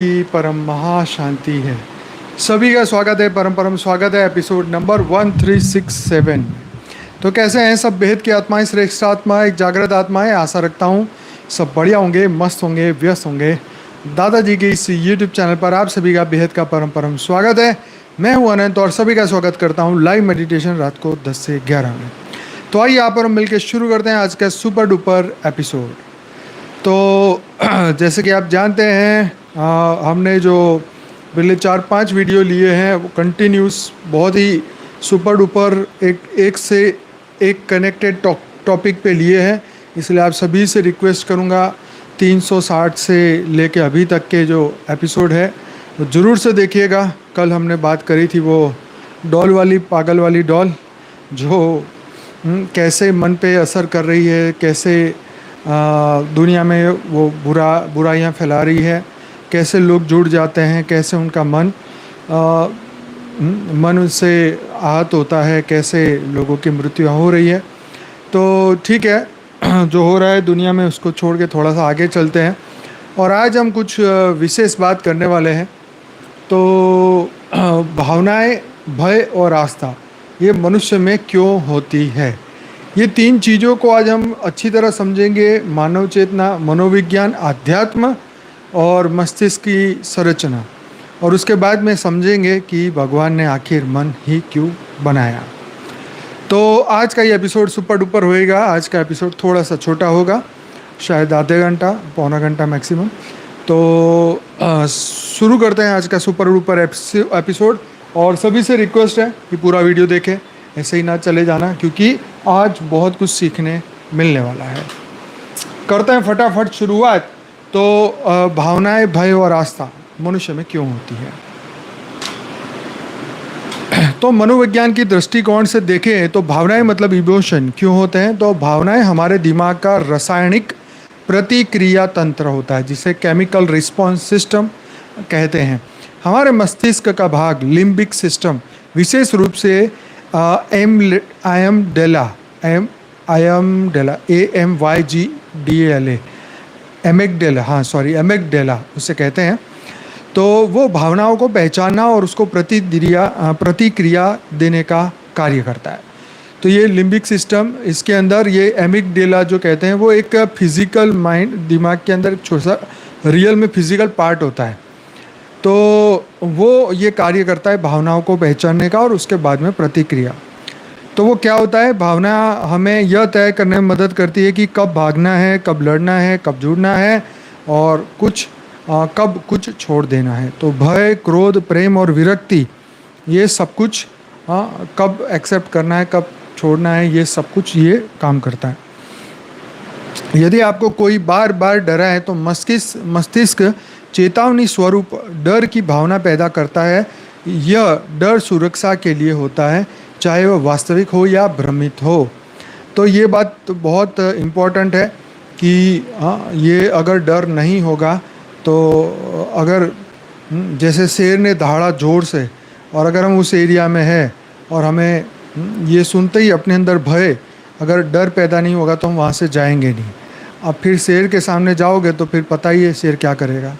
की परम महाशांति है। सभी का स्वागत है, परम परम स्वागत है एपिसोड नंबर 1367। तो कैसे हैं सब बेहद की आत्माएं, श्रेष्ठ आत्माएं, जागृत आत्माएं। आशा रखता हूं सब बढ़िया होंगे, मस्त होंगे, व्यस्त होंगे। दादाजी के इस यूट्यूब चैनल पर आप सभी का बेहद का परम परम स्वागत है। मैं हूं अनंत और सभी का स्वागत करता हूं लाइव मेडिटेशन रात को 10 से 11 में। तो आइए यहाँ पर हम मिलकर शुरू करते हैं आज का सुपर डुपर एपिसोड। तो जैसे कि आप जानते हैं हमने जो पहले 4-5 वीडियो लिए हैं वो कंटिन्यूस बहुत ही सुपर डुपर एक से एक कनेक्टेड टॉपिक पे लिए हैं। इसलिए आप सभी से रिक्वेस्ट करूँगा 360 से लेके अभी तक के जो एपिसोड है वो ज़रूर से देखिएगा। कल हमने बात करी थी वो डॉल वाली, पागल वाली डॉल, जो कैसे मन पे असर कर रही है, कैसे दुनिया में वो बुराइयाँ फैला रही है, कैसे लोग जुड़ जाते हैं, कैसे उनका मन उससे आहत होता है, कैसे लोगों की मृत्यु हो रही है। तो ठीक है, जो हो रहा है दुनिया में उसको छोड़ के थोड़ा सा आगे चलते हैं और आज हम कुछ विशेष बात करने वाले हैं। तो भावनाएं, भय और आस्था ये मनुष्य में क्यों होती है, ये तीन चीज़ों को आज हम अच्छी तरह समझेंगे। मानव चेतना, मनोविज्ञान, अध्यात्म और मस्तिष्क की संरचना, और उसके बाद में समझेंगे कि भगवान ने आखिर मन ही क्यों बनाया। तो आज का ये एपिसोड सुपर डुपर होएगा। आज का एपिसोड थोड़ा सा छोटा होगा, शायद आधे घंटा, पौना घंटा मैक्सिमम। तो शुरू करते हैं आज का सुपर डुपर एपिसोड। और सभी से रिक्वेस्ट है कि पूरा वीडियो देखें, ऐसे ही ना चले जाना, क्योंकि आज बहुत कुछ सीखने मिलने वाला है। करते हैं फटाफट शुरुआत। तो भावनाएं, भय और आस्था मनुष्य में क्यों होती है। तो मनोविज्ञान की दृष्टिकोण से देखें तो भावनाएं मतलब इमोशन क्यों होते हैं। तो भावनाएं हमारे दिमाग का रासायनिक प्रतिक्रिया तंत्र होता है, जिसे केमिकल रिस्पॉन्स सिस्टम कहते हैं। हमारे मस्तिष्क का भाग लिम्बिक सिस्टम, विशेष रूप से एमिगडाला उसे कहते हैं। तो वो भावनाओं को पहचानना और उसको प्रतिक्रिया देने का कार्य करता है। तो ये लिम्बिक सिस्टम, इसके अंदर ये एमिगडाला जो कहते हैं वो एक फिजिकल माइंड, दिमाग के अंदर छोटा सा रियल में फिजिकल पार्ट होता है। तो वो ये कार्य करता है भावनाओं को पहचानने का और उसके बाद में प्रतिक्रिया। तो वो क्या होता है, भावना हमें यह तय करने में मदद करती है कि कब भागना है, कब लड़ना है, कब जुड़ना है और कब कुछ छोड़ देना है। तो भय, क्रोध, प्रेम और विरक्ति, ये सब कुछ कब एक्सेप्ट करना है, कब छोड़ना है, ये सब कुछ ये काम करता है। यदि आपको कोई बार बार डरा है तो मस्तिष्क चेतावनी स्वरूप डर की भावना पैदा करता है। यह डर सुरक्षा के लिए होता है, चाहे वह वास्तविक हो या भ्रमित हो। तो ये बात तो बहुत इम्पोर्टेंट है कि ये अगर डर नहीं होगा तो अगर जैसे शेर ने दहाड़ा ज़ोर से और अगर हम उस एरिया में है और हमें ये सुनते ही अपने अंदर भय, अगर डर पैदा नहीं होगा तो हम वहाँ से जाएंगे नहीं। अब फिर शेर के सामने जाओगे तो फिर पता ही है शेर क्या करेगा।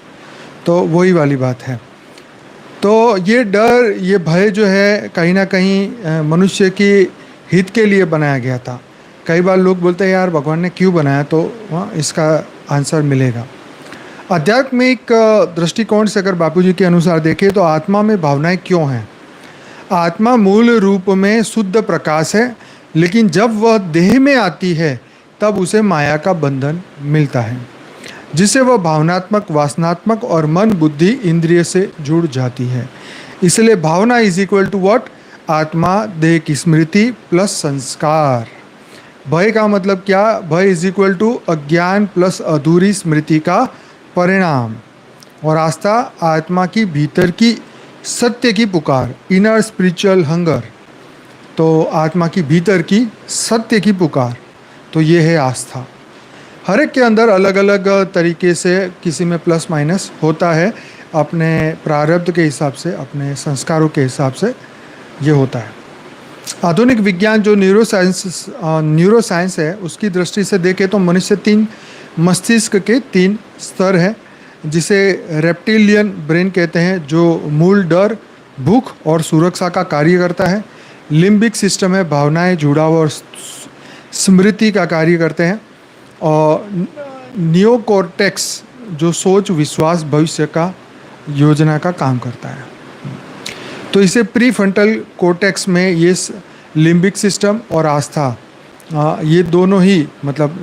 तो वही वाली बात है। तो ये डर, ये भय जो है कहीं ना कहीं मनुष्य की हित के लिए बनाया गया था। कई बार लोग बोलते हैं यार भगवान ने क्यों बनाया, तो इसका आंसर मिलेगा। आध्यात्मिक दृष्टिकोण से अगर बापूजी के अनुसार देखें तो आत्मा में भावनाएं क्यों हैं। आत्मा मूल रूप में शुद्ध प्रकाश है, लेकिन जब वह देह में आती है तब उसे माया का बंधन मिलता है, जिससे वह भावनात्मक, वासनात्मक और मन, बुद्धि, इंद्रिय से जुड़ जाती है। इसलिए भावना इज इक्वल टू व्हाट, आत्मा, देह की स्मृति प्लस संस्कार। भय का मतलब क्या, भय इज इक्वल टू अज्ञान प्लस अधूरी स्मृति का परिणाम। और आस्था आत्मा की भीतर की सत्य की पुकार, इनर स्पिरिचुअल हंगर। तो आत्मा की भीतर की सत्य की पुकार, तो ये है आस्था। हर एक के अंदर अलग अलग तरीके से, किसी में प्लस माइनस होता है, अपने प्रारब्ध के हिसाब से, अपने संस्कारों के हिसाब से ये होता है। आधुनिक विज्ञान जो न्यूरोसाइंस है, उसकी दृष्टि से देखें तो मनुष्य मस्तिष्क के 3 स्तर हैं, जिसे रेप्टिलियन ब्रेन कहते हैं, जो मूल डर, भूख और सुरक्षा का कार्य करता है। लिम्बिक सिस्टम है, भावनाएं, जुड़ाव और स्मृति का कार्य करते हैं। और नियोकॉर्टेक्स जो सोच, विश्वास, भविष्य का योजना का काम करता है। तो इसे प्रीफ्रंटल कोर्टेक्स में ये लिम्बिक सिस्टम और आस्था, ये दोनों ही मतलब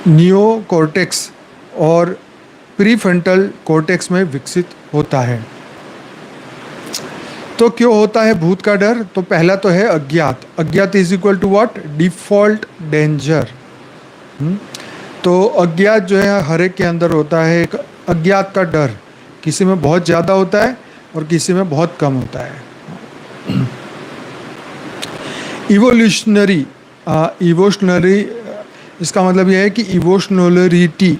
नियोकॉर्टेक्स और प्रीफ्रंटल कोर्टेक्स में विकसित होता है। तो क्यों होता है भूत का डर? तो पहला तो है अज्ञात। अज्ञात is equal to what? Default danger. तो अज्ञात जो है हर एक के अंदर होता है एक अज्ञात का डर। किसी में बहुत ज़्यादा होता है और किसी में बहुत कम होता है। इवोल्यूशनरी, इसका मतलब यह है कि इवोशनलिटी,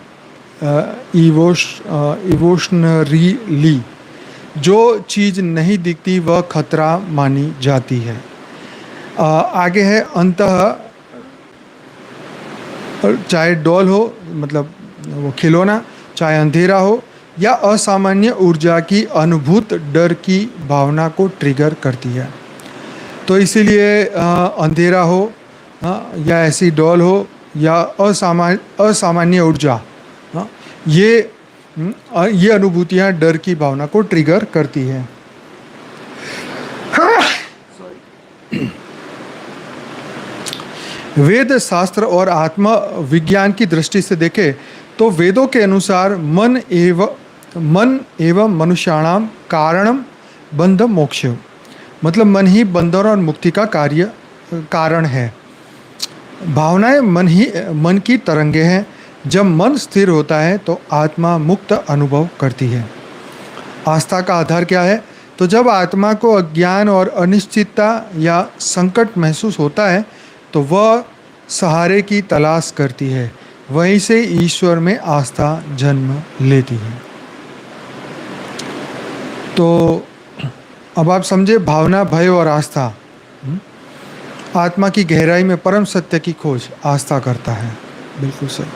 इवोशनरीली जो चीज़ नहीं दिखती वह खतरा मानी जाती है। आगे है अंतः, चाहे डॉल हो मतलब वो खिलौना, चाहे अंधेरा हो या असामान्य ऊर्जा की अनुभूत डर की भावना को ट्रिगर करती है। तो इसीलिए अंधेरा हो या ऐसी डॉल हो या असामान्य ऊर्जा, ये अनुभूतियाँ डर की भावना को ट्रिगर करती हैं। वेद शास्त्र और आत्मा विज्ञान की दृष्टि से देखें तो वेदों के अनुसार मन एवं मनुष्याणाम कारणम बंध मोक्ष, मतलब मन ही बंधन और मुक्ति का कारण है। भावनाएं मन की तरंगे हैं। जब मन स्थिर होता है तो आत्मा मुक्त अनुभव करती है। आस्था का आधार क्या है? तो जब आत्मा को अज्ञान और अनिश्चितता या संकट महसूस होता है तो वह सहारे की तलाश करती है। वहीं से ईश्वर में आस्था जन्म लेती है। तो अब आप समझे, भावना, भय और आस्था। आत्मा की गहराई में परम सत्य की खोज आस्था करता है। बिल्कुल सही।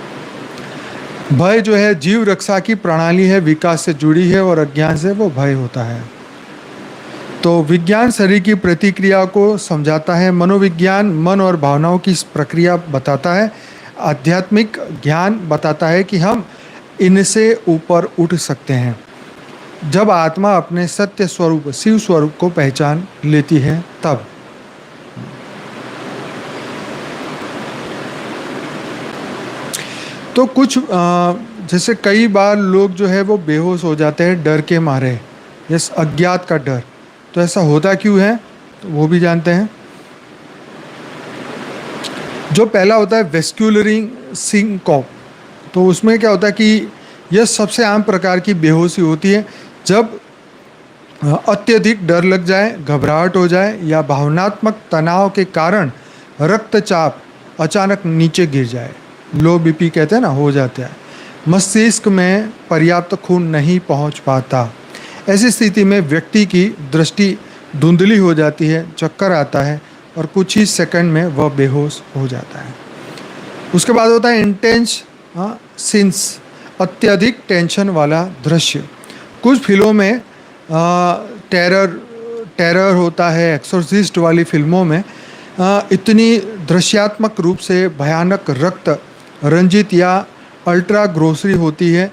भय जो है जीव रक्षा की प्रणाली है, विकास से जुड़ी है और अज्ञान से वो भय होता है। तो विज्ञान शरीर की प्रतिक्रिया को समझाता है। मनोविज्ञान मन और भावनाओं की प्रक्रिया बताता है। आध्यात्मिक ज्ञान बताता है कि हम इनसे ऊपर उठ सकते हैं जब आत्मा अपने सत्य स्वरूप, शिव स्वरूप को पहचान लेती है तब। तो कुछ जैसे कई बार लोग जो है वो बेहोश हो जाते हैं डर के मारे, यस, अज्ञात का डर। तो ऐसा होता क्यों है तो वो भी जानते हैं। जो पहला होता है वेस्क्यूलरिंग सिंकॉप, तो उसमें क्या होता है कि यह सबसे आम प्रकार की बेहोशी होती है जब अत्यधिक डर लग जाए, घबराहट हो जाए या भावनात्मक तनाव के कारण रक्तचाप अचानक नीचे गिर जाए, लो बीपी कहते हैं ना, हो जाता है। मस्तिष्क में पर्याप्त खून नहीं पहुंच पाता। ऐसी स्थिति में व्यक्ति की दृष्टि धुंधली हो जाती है, चक्कर आता है और कुछ ही सेकंड में वह बेहोश हो जाता है। उसके बाद होता है इंटेंस सीन्स, अत्यधिक टेंशन वाला दृश्य। कुछ फिल्मों में टेरर होता है। एक्सोर्सिस्ट वाली फिल्मों में इतनी दृश्यात्मक रूप से भयानक रक्त रंजित या अल्ट्रा ग्रोसरी होती है,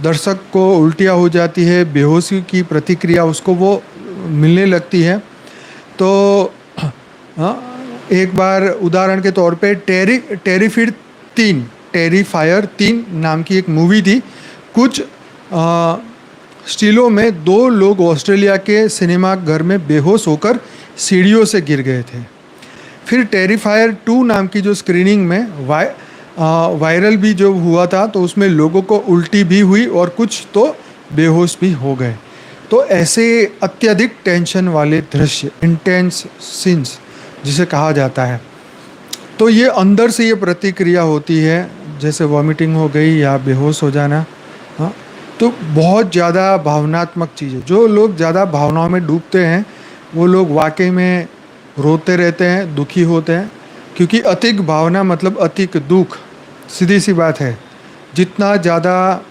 दर्शक को उल्टियाँ हो जाती है, बेहोशी की प्रतिक्रिया उसको वो मिलने लगती है। तो एक बार उदाहरण के तौर पे टेरिफायर 3 नाम की एक मूवी थी। कुछ स्टीलों में 2 लोग ऑस्ट्रेलिया के सिनेमा घर में बेहोश होकर सीढ़ियों से गिर गए थे। फिर टेरिफायर 2 नाम की जो स्क्रीनिंग में वायरल भी जो हुआ था, तो उसमें लोगों को उल्टी भी हुई और कुछ तो बेहोश भी हो गए। तो ऐसे अत्यधिक टेंशन वाले दृश्य, इंटेंस सीन्स जिसे कहा जाता है, तो ये अंदर से ये प्रतिक्रिया होती है, जैसे वॉमिटिंग हो गई या बेहोश हो जाना। हाँ, तो बहुत ज़्यादा भावनात्मक चीज़ें। जो लोग ज़्यादा भावनाओं में डूबते हैं वो लोग वाकई में रोते रहते हैं, दुखी होते हैं, क्योंकि अतिक भावना मतलब अतिक दुख। सीधी सी बात है, जितना ज़्यादा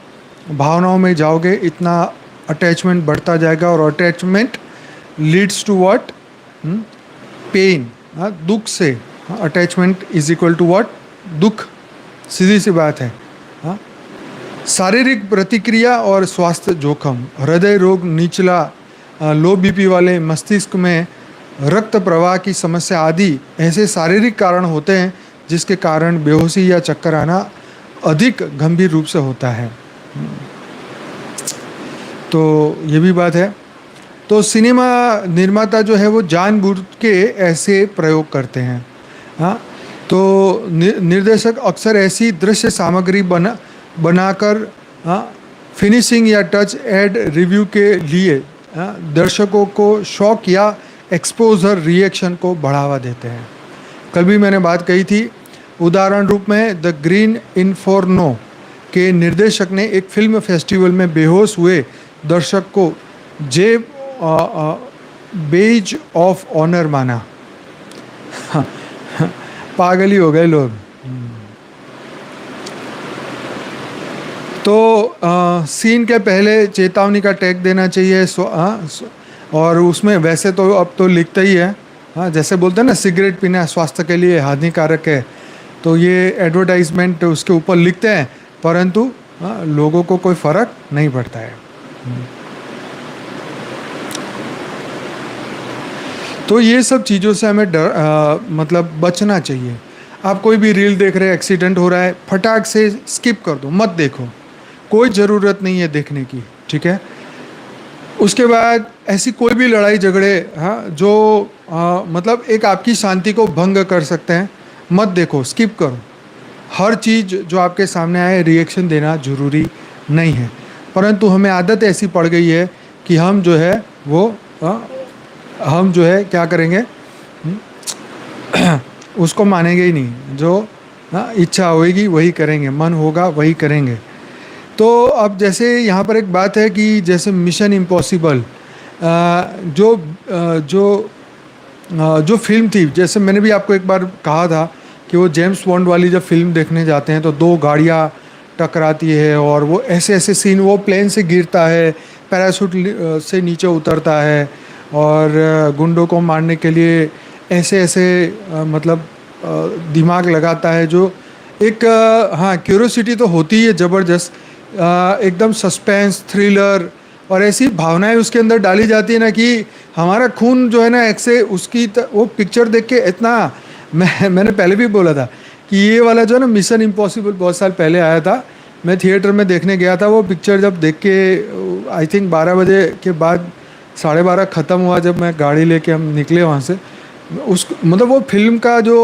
भावनाओं में जाओगे इतना अटैचमेंट बढ़ता जाएगा, और attachment leads to what, pain, दुख से। Attachment is equal to what, दुख, सीधी सी बात है। हाँ, शारीरिक प्रतिक्रिया और स्वास्थ्य जोखिम, हृदय रोग, निचला लो बीपी वाले, मस्तिष्क में रक्त प्रवाह की समस्या आदि ऐसे शारीरिक कारण होते हैं जिसके कारण बेहोशी या चक्कर आना अधिक गंभीर रूप से होता है। तो ये भी बात है। तो सिनेमा निर्माता जो है वो जानबूझ के ऐसे प्रयोग करते हैं। हाँ, तो निर्देशक अक्सर ऐसी दृश्य सामग्री बनाकर फिनिशिंग या टच एड रिव्यू के लिए दर्शकों को शौक या एक्सपोजर रिएक्शन को बढ़ावा देते हैं। कल भी मैंने बात कही थी, उदाहरण रूप में द ग्रीन इन्फोर्नो के निर्देशक ने एक फिल्म फेस्टिवल में बेहोश हुए दर्शक को बेज ऑफ ऑनर माना। पागल ही हो गए लोग। तो सीन के पहले चेतावनी का टैग देना चाहिए। और उसमें वैसे तो अब तो लिखता ही है, हाँ, जैसे बोलते हैं ना सिगरेट पीना स्वास्थ्य के लिए हानिकारक है, तो ये एडवर्टाइजमेंट उसके ऊपर लिखते हैं, परंतु लोगों को कोई फ़र्क नहीं पड़ता है। तो ये सब चीज़ों से हमें मतलब बचना चाहिए। आप कोई भी रील देख रहे हैं, एक्सीडेंट हो रहा है, फटाक से स्किप कर दो, मत देखो, कोई ज़रूरत नहीं है देखने की, ठीक है। उसके बाद ऐसी कोई भी लड़ाई झगड़े, हाँ, जो मतलब एक आपकी शांति को भंग कर सकते हैं, मत देखो, स्किप करो। हर चीज़ जो आपके सामने आए रिएक्शन देना ज़रूरी नहीं है, परंतु हमें आदत ऐसी पड़ गई है कि हम जो है वो हम जो है क्या करेंगे, उसको मानेंगे ही नहीं। जो इच्छा होगी वही करेंगे, मन होगा वही करेंगे। तो अब जैसे यहाँ पर एक बात है कि जैसे मिशन इम्पॉसिबल जो फिल्म थी, जैसे मैंने भी आपको एक बार कहा था कि वो जेम्स बॉन्ड वाली जब फिल्म देखने जाते हैं तो दो गाड़ियाँ टकराती है और वो ऐसे ऐसे सीन, वो प्लेन से गिरता है, पैराशूट से नीचे उतरता है और गुंडों को मारने के लिए ऐसे ऐसे मतलब दिमाग लगाता है, जो एक हाँ क्यूरोसिटी तो होती है ज़बरदस्त, एकदम सस्पेंस, थ्रिलर और ऐसी भावनाएं उसके अंदर डाली जाती है ना कि हमारा खून जो है ना ऐसे उसकी वो पिक्चर देख के इतना, मैंने पहले भी बोला था कि ये वाला जो है ना मिशन इम्पॉसिबल बहुत साल पहले आया था, मैं थिएटर में देखने गया था। वो पिक्चर जब देख के आई थिंक 12 बजे के बाद 12:30 ख़त्म हुआ, जब मैं गाड़ी लेके हम निकले वहाँ से, उस मतलब वो फिल्म का जो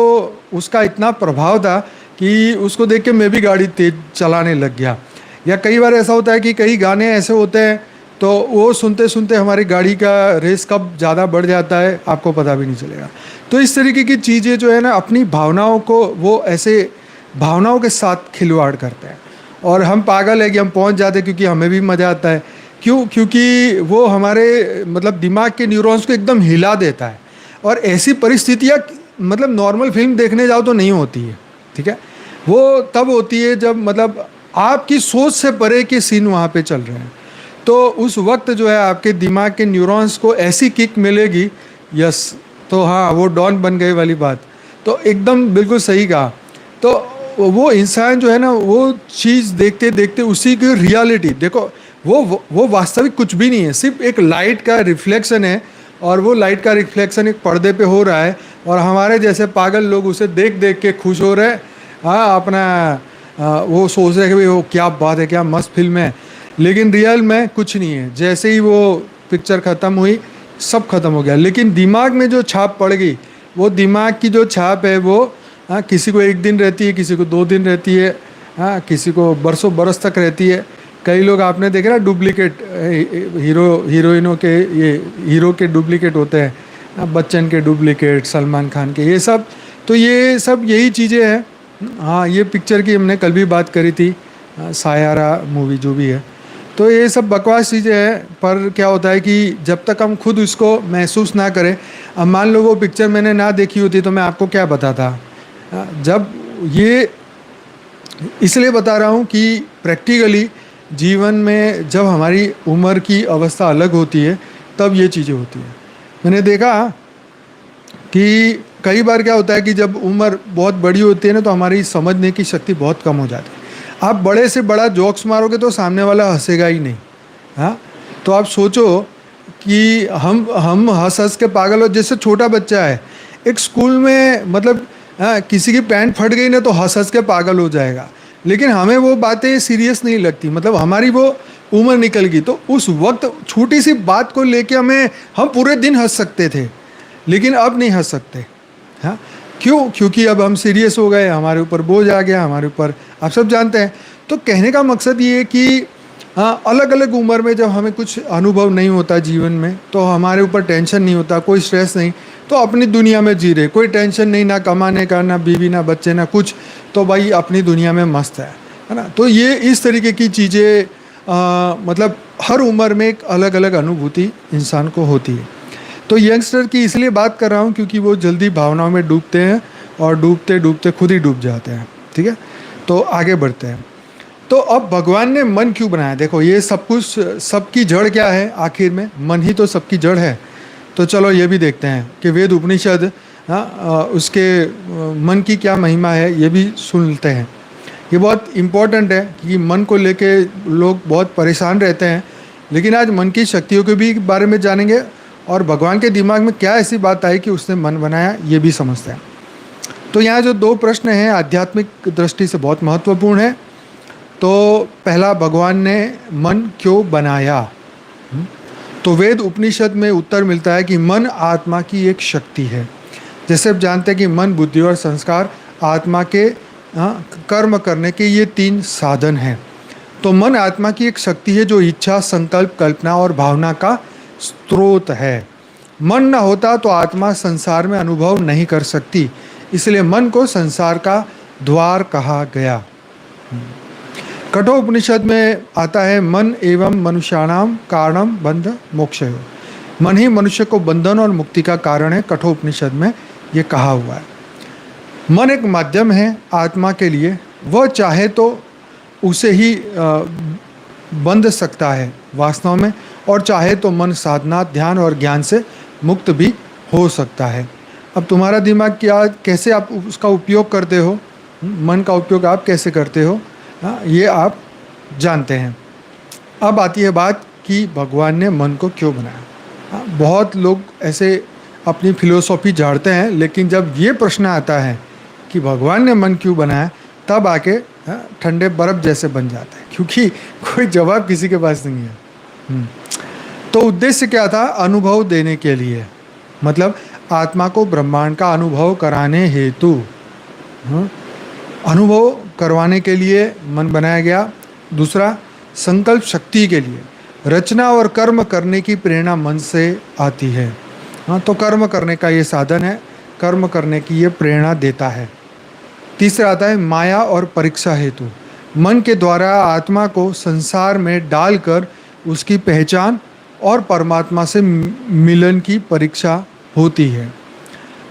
उसका इतना प्रभाव था कि उसको देख के मैं भी गाड़ी तेज़ चलाने लग गया। या कई बार ऐसा होता है कि कई गाने ऐसे होते हैं तो वो सुनते सुनते हमारी गाड़ी का रेस कब ज़्यादा बढ़ जाता है आपको पता भी नहीं चलेगा। तो इस तरीके की चीज़ें जो है ना अपनी भावनाओं को, वो ऐसे भावनाओं के साथ खिलवाड़ करते हैं और हम पागल है कि हम पहुंच जाते हैं क्योंकि हमें भी मज़ा आता है। क्यों? क्योंकि वो हमारे मतलब दिमाग के न्यूरॉन्स को एकदम हिला देता है और ऐसी परिस्थितियाँ मतलब नॉर्मल फिल्म देखने जाओ तो नहीं होती है, ठीक है। वो तब होती है जब मतलब आपकी सोच से परे के सीन वहाँ पे चल रहे हैं, तो उस वक्त जो है आपके दिमाग के न्यूरॉन्स को ऐसी किक मिलेगी, यस, तो हाँ वो डॉन बन गए वाली बात, तो एकदम बिल्कुल सही कहा। तो वो इंसान जो है ना वो चीज़ देखते देखते उसी की रियलिटी देखो, वो वास्तविक कुछ भी नहीं है, सिर्फ एक लाइट का रिफ्लेक्शन है और वो लाइट का रिफ्लेक्शन एक पर्दे पे हो रहा है और हमारे जैसे पागल लोग उसे देख देख के खुश हो रहे हैं। हाँ, अपना वो सोच रहे हैं कि भाई वो क्या बात है, क्या मस्त फिल्म है, लेकिन रियल में कुछ नहीं है। जैसे ही वो पिक्चर ख़त्म हुई सब ख़त्म हो गया, लेकिन दिमाग में जो छाप पड़ गई, वो दिमाग की जो छाप है वो किसी को 1 दिन रहती है, किसी को 2 दिन रहती है, हाँ किसी को बरसों बरस तक रहती है। कई लोग आपने देखा ना डुप्लीकेट हीरोइनों के, ये हीरो के डुप्लीकेट होते हैं, बच्चन के डुप्लीकेट, सलमान खान के, ये सब, तो ये सब यही चीज़ें हैं। हाँ, ये पिक्चर की हमने कल भी बात करी थी, सायारा मूवी जो भी है, तो ये सब बकवास चीज़ें हैं। पर क्या होता है कि जब तक हम खुद इसको महसूस ना करें, अब मान लो वो पिक्चर मैंने ना देखी होती तो मैं आपको क्या बताता। जब ये इसलिए बता रहा हूँ कि प्रैक्टिकली जीवन में जब हमारी उम्र की अवस्था अलग होती है तब ये चीज़ें होती हैं। मैंने देखा कि कई बार क्या होता है कि जब उम्र बहुत बड़ी होती है ना तो हमारी समझने की शक्ति बहुत कम हो जाती है। आप बड़े से बड़ा जोक्स मारोगे तो सामने वाला हंसेगा ही नहीं। हाँ, तो आप सोचो कि हम हंस हंस के पागल हो। जैसे छोटा बच्चा है, एक स्कूल में मतलब किसी की पैंट फट गई ना तो हंस हंस के पागल हो जाएगा, लेकिन हमें वो बातें सीरियस नहीं लगती। मतलब हमारी वो उम्र निकल गई तो उस वक्त छोटी सी बात को लेके हम पूरे दिन हंस सकते थे, लेकिन अब नहीं हंस सकते। हाँ, क्यों? क्योंकि अब हम सीरियस हो गए, हमारे ऊपर बोझ आ गया, हमारे ऊपर, आप सब जानते हैं। तो कहने का मकसद ये है कि हाँ, अलग अलग उम्र में जब हमें कुछ अनुभव नहीं होता जीवन में, तो हमारे ऊपर टेंशन नहीं होता, कोई स्ट्रेस नहीं, तो अपनी दुनिया में जी रहे, कोई टेंशन नहीं, ना कमाने का, ना बीवी, ना बच्चे, ना कुछ, तो भाई अपनी दुनिया में मस्त है ना। तो ये इस तरीके की चीज़ें मतलब हर उम्र में एक अलग अलग अनुभूति इंसान को होती है। तो यंगस्टर की इसलिए बात कर रहा हूँ क्योंकि वो जल्दी भावनाओं में डूबते हैं और डूबते डूबते खुद ही डूब जाते हैं। ठीक है, तो आगे बढ़ते हैं। तो अब भगवान ने मन क्यों बनाया? देखो, ये सब कुछ, सबकी जड़ क्या है? आखिर में मन ही तो सबकी जड़ है। तो चलो ये भी देखते हैं कि वेद उपनिषद उसके मन की क्या महिमा है, ये भी सुन लेते हैं। ये बहुत इम्पोर्टेंट है कि मन को लेके लोग बहुत परेशान रहते हैं, लेकिन आज मन की शक्तियों के भी बारे में जानेंगे और भगवान के दिमाग में क्या ऐसी बात आई कि उसने मन बनाया, ये भी समझते हैं। तो यहाँ जो दो प्रश्न हैं आध्यात्मिक दृष्टि से बहुत महत्वपूर्ण है। तो पहला, भगवान ने मन क्यों बनाया? तो वेद उपनिषद में उत्तर मिलता है कि मन आत्मा की एक शक्ति है। जैसे आप जानते हैं कि मन, बुद्धि और संस्कार आत्मा के कर्म करने के ये तीन साधन हैं। तो मन आत्मा की एक शक्ति है जो इच्छा, संकल्प, कल्पना और भावना का स्रोत है। मन न होता तो आत्मा संसार में अनुभव नहीं कर सकती, इसलिए मन को संसार का द्वार कहा गया। कठोपनिषद में आता है, मन एवं मनुष्याणाम कारणम बंध मोक्षयो। मन ही मनुष्य को बंधन और मुक्ति का कारण है। कठोपनिषद में ये कहा हुआ है। मन एक माध्यम है आत्मा के लिए, वह चाहे तो उसे ही बंध सकता है वासनाओं में, और चाहे तो मन साधना, ध्यान और ज्ञान से मुक्त भी हो सकता है। अब तुम्हारा दिमाग क्या, कैसे आप उसका उपयोग करते हो, मन का उपयोग आप कैसे करते हो, ये आप जानते हैं। अब आती है बात कि भगवान ने मन को क्यों बनाया। बहुत लोग ऐसे अपनी फिलोसॉफी झाड़ते हैं, लेकिन जब ये प्रश्न आता है कि भगवान ने मन क्यों बनाया, तब आके ठंडे बर्फ़ जैसे बन जाता है, क्योंकि कोई जवाब किसी के पास नहीं है। तो उद्देश्य क्या था? अनुभव देने के लिए, मतलब आत्मा को ब्रह्मांड का अनुभव कराने हेतु, अनुभव करवाने के लिए मन बनाया गया। दूसरा, संकल्प शक्ति के लिए, रचना और कर्म करने की प्रेरणा मन से आती है। तो कर्म करने का ये साधन है, कर्म करने की ये प्रेरणा देता है। तीसरा आता है माया और परीक्षा हेतु, मन के द्वारा आत्मा को संसार में डालकर उसकी पहचान और परमात्मा से मिलन की परीक्षा होती है।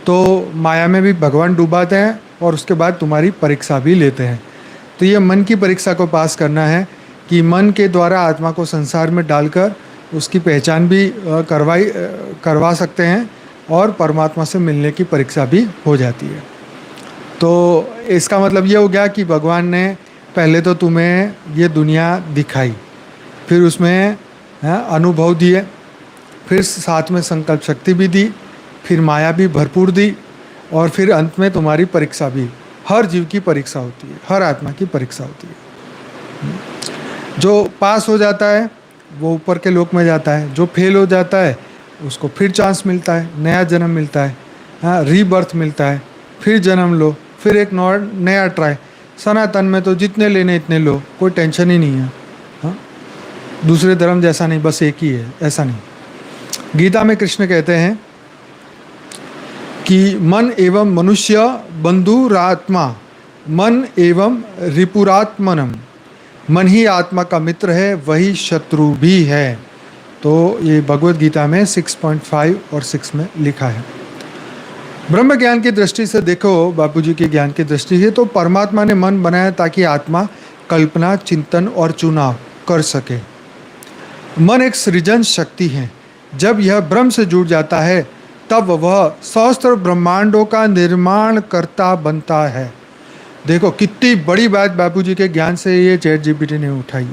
तो माया में भी भगवान डुबाते हैं और उसके बाद तुम्हारी परीक्षा भी लेते हैं। तो ये मन की परीक्षा को पास करना है कि मन के द्वारा आत्मा को संसार में डालकर उसकी पहचान भी करवा सकते हैं और परमात्मा से मिलने की परीक्षा भी हो जाती है। तो इसका मतलब ये हो गया कि भगवान ने पहले तो तुम्हें ये दुनिया दिखाई, फिर उसमें अनुभव दिए, फिर साथ में संकल्प शक्ति भी दी, फिर माया भी भरपूर दी, और फिर अंत में तुम्हारी परीक्षा भी। हर जीव की परीक्षा होती है, हर आत्मा की परीक्षा होती है। जो पास हो जाता है वो ऊपर के लोक में जाता है, जो फेल हो जाता है उसको फिर चांस मिलता है, नया जन्म मिलता है, रीबर्थ मिलता है, फिर जन्म लो, फिर एक नया ट्राई। सनातन में तो जितने लेने इतने लो, कोई टेंशन ही नहीं है। दूसरे धर्म जैसा नहीं, बस एक ही है, ऐसा नहीं। गीता में कृष्ण कहते हैं कि मन एवं मनुष्य बंधुरात्मा, मन एवं रिपुरात्मनम, मन ही आत्मा का मित्र है, वही शत्रु भी है। तो ये भगवत गीता में 6.5 और 6 में लिखा है। ब्रह्म ज्ञान की दृष्टि से देखो, बापूजी के ज्ञान की दृष्टि से, तो परमात्मा ने मन बनाया ताकि आत्मा कल्पना, चिंतन और चुनाव कर सके। मन एक सृजन शक्ति है। जब यह ब्रह्म से जुड़ जाता है तब वह सहस्त्र ब्रह्मांडों का निर्माण करता बनता है। देखो कितनी बड़ी बात बापूजी के ज्ञान से ये चैट जीपीटी ने उठाई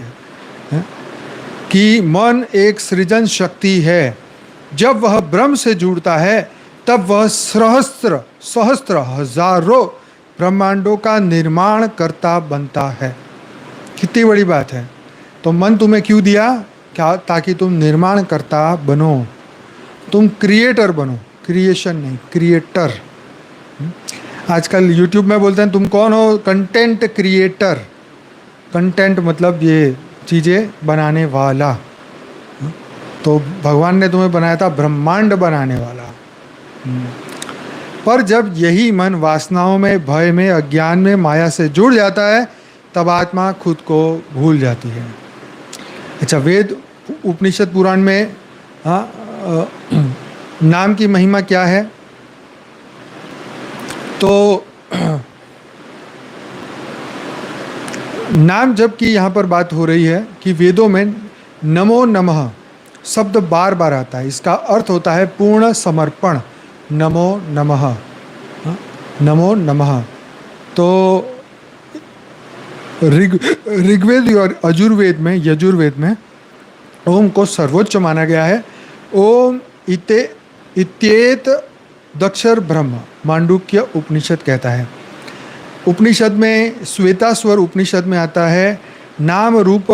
है कि मन एक सृजन शक्ति है। जब वह ब्रह्म से जुड़ता है तब वह सहस्त्र सहस्त्र हजारों ब्रह्मांडों का निर्माण करता बनता है। कितनी बड़ी बात है। तो मन तुम्हें क्यों दिया? क्या? ताकि तुम निर्माण करता बनो, तुम क्रिएटर बनो, क्रिएशन नहीं, क्रिएटर। आजकल यूट्यूब में बोलते हैं तुम कौन हो? Content creator. कंटेंट मतलब ये चीज़ें बनाने वाला। तो भगवान ने तुम्हें बनाया था ब्रह्मांड बनाने वाला। पर जब यही मन वासनाओं में, भय में, अज्ञान में, माया से जुड़ जाता है तब आत्मा खुद को भूल जाती है। अच्छा, वेद उपनिषद पुराण में नाम की महिमा क्या है? तो नाम जब की यहाँ पर बात हो रही है कि वेदों में नमो नमः शब्द बार बार आता है। इसका अर्थ होता है पूर्ण समर्पण। नमो नमः, नमो नमः। तो ऋग्वेद और यजुर्वेद में ओम को सर्वोच्च माना गया है। ओम इत्येत दक्षर ब्रह्म, मांडुक्य उपनिषद कहता है। उपनिषद में श्वेतास्वर उपनिषद में आता है नाम रूप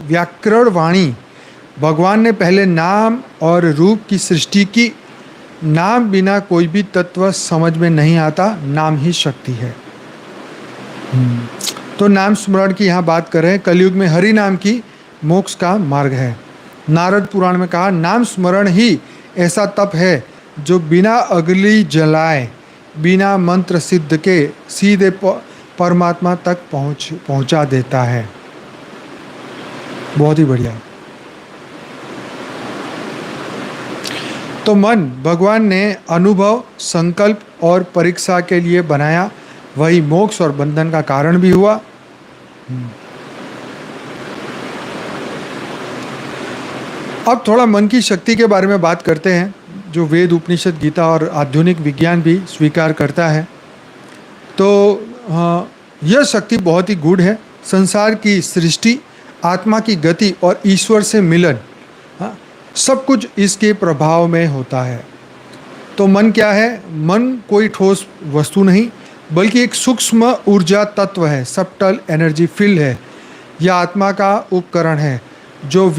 व्याकरण वाणी। भगवान ने पहले नाम और रूप की सृष्टि की। नाम बिना कोई भी तत्व समझ में नहीं आता, नाम ही शक्ति है। तो नाम स्मरण की यहाँ बात कर रहे हैं। कलयुग में हरि नाम की मोक्ष का मार्ग है। नारद पुराण में कहा नाम स्मरण ही ऐसा तप है जो बिना अगली जलाए, बिना मंत्र सिद्ध के सीधे परमात्मा तक पहुंचा देता है। बहुत ही बढ़िया। तो मन भगवान ने अनुभव, संकल्प और परीक्षा के लिए बनाया, वही मोक्ष और बंधन का कारण भी हुआ। अब थोड़ा मन की शक्ति के बारे में बात करते हैं, जो वेद, उपनिषद, गीता और आधुनिक विज्ञान भी स्वीकार करता है। तो यह शक्ति बहुत ही गूढ़ है। संसार की सृष्टि, आत्मा की गति और ईश्वर से मिलन, सब कुछ इसके प्रभाव में होता है। तो मन क्या है? मन कोई ठोस वस्तु नहीं, बल्कि एक सूक्ष्म ऊर्जा तत्व है, सब्टल एनर्जी फील्ड है। यह आत्मा का उपकरण है जो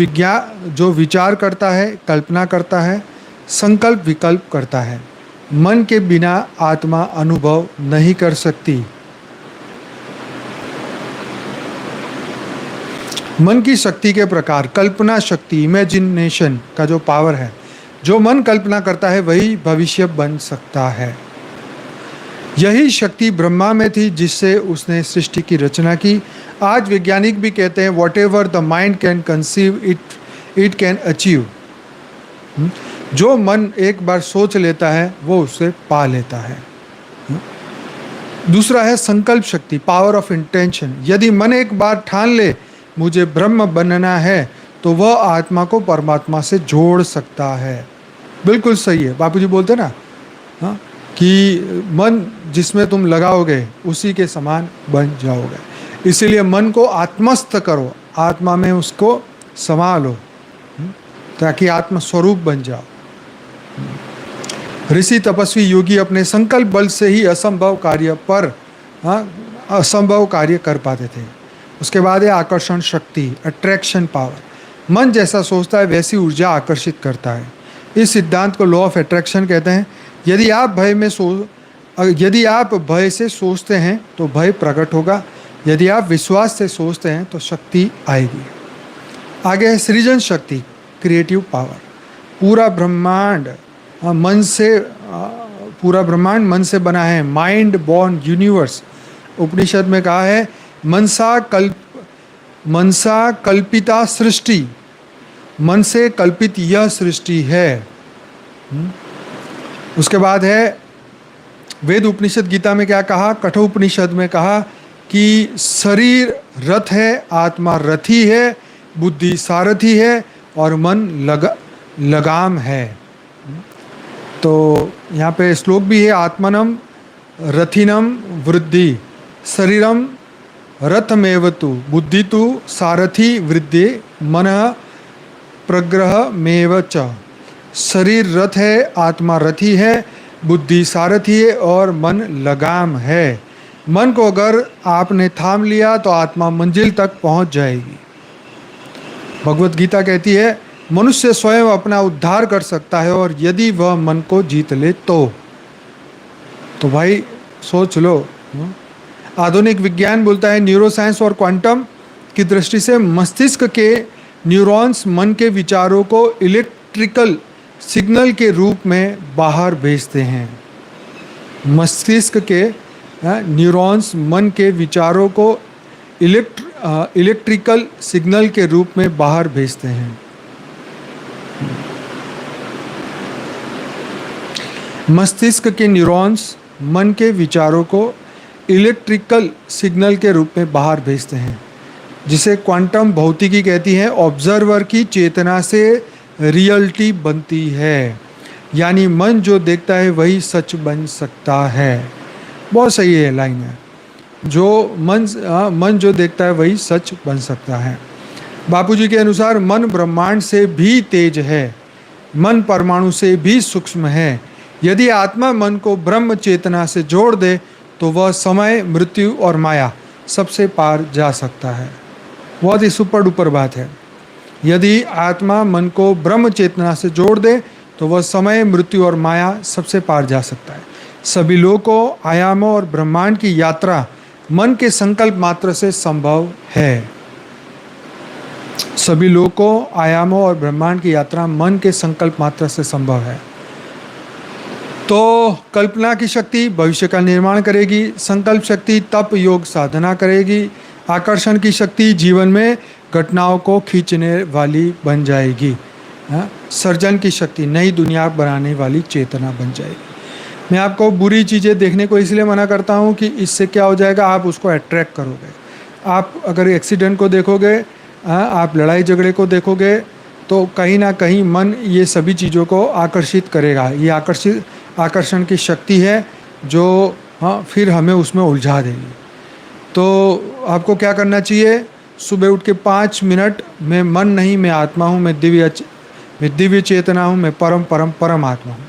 विचार करता है, कल्पना करता है, संकल्प विकल्प करता है। मन के बिना आत्मा अनुभव नहीं कर सकती। मन की शक्ति के प्रकार, कल्पना शक्ति, इमेजिनेशन का जो पावर है, जो मन कल्पना करता है वही भविष्य बन सकता है। यही शक्ति ब्रह्मा में थी जिससे उसने सृष्टि की रचना की। आज वैज्ञानिक भी कहते हैं what ever the mind can conceive it can achieve. जो मन एक बार सोच लेता है वो उसे पा लेता है। दूसरा है संकल्प शक्ति, पावर ऑफ इंटेंशन। यदि मन एक बार ठान ले मुझे ब्रह्म बनना है तो वह आत्मा को परमात्मा से जोड़ सकता है। बिल्कुल सही है, बापूजी बोलते ना कि मन जिसमें तुम लगाओगे उसी के समान बन जाओगे। इसीलिए मन को आत्मस्थ करो, आत्मा में उसको समा लो ताकि आत्म स्वरूप बन जाओ। ऋषि, तपस्वी, योगी अपने संकल्प बल से ही असंभव कार्य कर पाते थे। उसके बाद है आकर्षण शक्ति, अट्रैक्शन पावर। मन जैसा सोचता है वैसी ऊर्जा आकर्षित करता है। इस सिद्धांत को लॉ ऑफ अट्रैक्शन कहते हैं। यदि आप भय से सोचते हैं तो भय प्रकट होगा, यदि आप विश्वास से सोचते हैं तो शक्ति आएगी। आगे है सृजन शक्ति, क्रिएटिव पावर। पूरा ब्रह्मांड मन से बना है। Mind born universe. उपनिषद में कहा है मनसा कल्पिता सृष्टि, मन से कल्पित यह सृष्टि है। उसके बाद है वेद उपनिषद गीता में क्या कहा, कठोपनिषद में कहा कि शरीर रथ है, आत्मा रथी है, बुद्धि सारथी है और मन लगाम है। तो यहाँ पे श्लोक भी है, आत्मनम रथिनम वृद्धि शरीरम रथमेवतु बुद्धि तु सारथी वृद्धि मन प्रग्रह मेव च। शरीर रथ है, आत्मा रथी है, बुद्धि सारथी है और मन लगाम है। मन को अगर आपने थाम लिया तो आत्मा मंजिल तक पहुंच जाएगी। भगवत गीता कहती है मनुष्य स्वयं अपना उद्धार कर सकता है और यदि वह मन को जीत ले तो भाई सोच लो। आधुनिक विज्ञान बोलता है न्यूरोसाइंस और क्वांटम की दृष्टि से मस्तिष्क के न्यूरॉन्स मन के विचारों को इलेक्ट्रिकल सिग्नल के रूप में बाहर भेजते हैं। मस्तिष्क के न्यूरॉन्स मन के विचारों को इलेक्ट्रिकल सिग्नल के रूप में बाहर भेजते हैं। मस्तिष्क के न्यूरॉन्स मन के विचारों को इलेक्ट्रिकल सिग्नल के रूप में बाहर भेजते हैं, जिसे क्वांटम भौतिकी कहती है। ऑब्जर्वर की चेतना से रियलिटी बनती है, यानी मन जो देखता है वही सच बन सकता है। बहुत सही है लाइन है, जो मन जो देखता है वही सच बन सकता है। बापूजी के अनुसार मन ब्रह्मांड से भी तेज है, मन परमाणु से भी सूक्ष्म है। यदि आत्मा मन को ब्रह्म चेतना से जोड़ दे तो वह समय, मृत्यु और माया सबसे पार जा सकता है। बहुत ही सुपर डुपर बात है। यदि आत्मा मन को ब्रह्म चेतना से जोड़ दे तो वह समय, मृत्यु और माया सबसे पार जा सकता है। सभी लोकों, आयामों और ब्रह्मांड की यात्रा मन के संकल्प मात्र से संभव है। सभी लोकों, आयामों और ब्रह्मांड की यात्रा मन के संकल्प मात्र से संभव है। तो कल्पना की शक्ति भविष्य का निर्माण करेगी, संकल्प शक्ति तप योग साधना करेगी, आकर्षण की शक्ति जीवन में घटनाओं को खींचने वाली बन जाएगी, सर्जन की शक्ति नई दुनिया बनाने वाली चेतना बन जाएगी। मैं आपको बुरी चीज़ें देखने को इसलिए मना करता हूँ कि इससे क्या हो जाएगा, आप उसको अट्रैक्ट करोगे। आप अगर एक्सीडेंट को देखोगे, आप लड़ाई झगड़े को देखोगे तो कहीं ना कहीं मन ये सभी चीज़ों को आकर्षित करेगा। ये आकर्षण की शक्ति है जो फिर हमें उसमें उलझा देगी। तो आपको क्या करना चाहिए, सुबह उठ के 5 मिनट मैं मन नहीं, मैं आत्मा हूँ, मैं दिव्य चेतना हूँ, मैं परम आत्मा हूँ।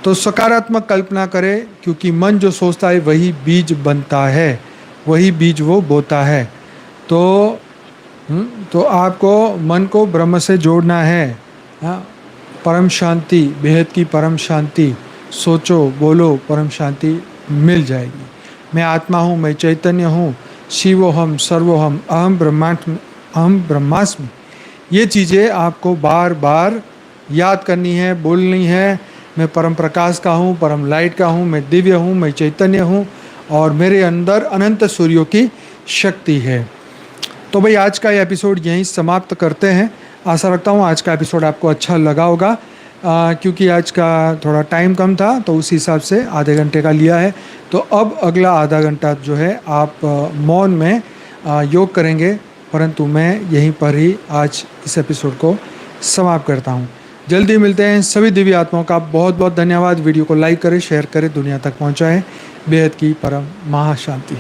तो सकारात्मक कल्पना करें, क्योंकि मन जो सोचता है वही बीज बनता है, वही बीज वो बोता है। तो आपको मन को ब्रह्म से जोड़ना है। परम शांति, बेहद की परम शांति, सोचो बोलो परम शांति मिल जाएगी। मैं आत्मा हूँ, मैं चैतन्य हूँ, शिवोहम सर्वोहम अहम ब्रह्मास्मि। ये चीज़ें आपको बार बार याद करनी है, बोलनी है। मैं परम प्रकाश का हूँ, परम लाइट का हूँ, मैं दिव्य हूँ, मैं चैतन्य हूँ और मेरे अंदर अनंत सूर्यों की शक्ति है। तो भाई आज का ये एपिसोड यहीं समाप्त करते हैं। आशा रखता हूँ आज का एपिसोड आपको अच्छा लगा होगा, क्योंकि आज का थोड़ा टाइम कम था तो उस हिसाब से आधे घंटे का लिया है। तो अब अगला आधा घंटा जो है आप मौन में योग करेंगे, परंतु मैं यहीं पर ही आज इस एपिसोड को समाप्त करता हूँ। जल्दी मिलते हैं। सभी दिव्य आत्माओं का बहुत बहुत धन्यवाद। वीडियो को लाइक करें, शेयर करें, दुनिया तक पहुँचाएँ। बेहद की परम महाशांति।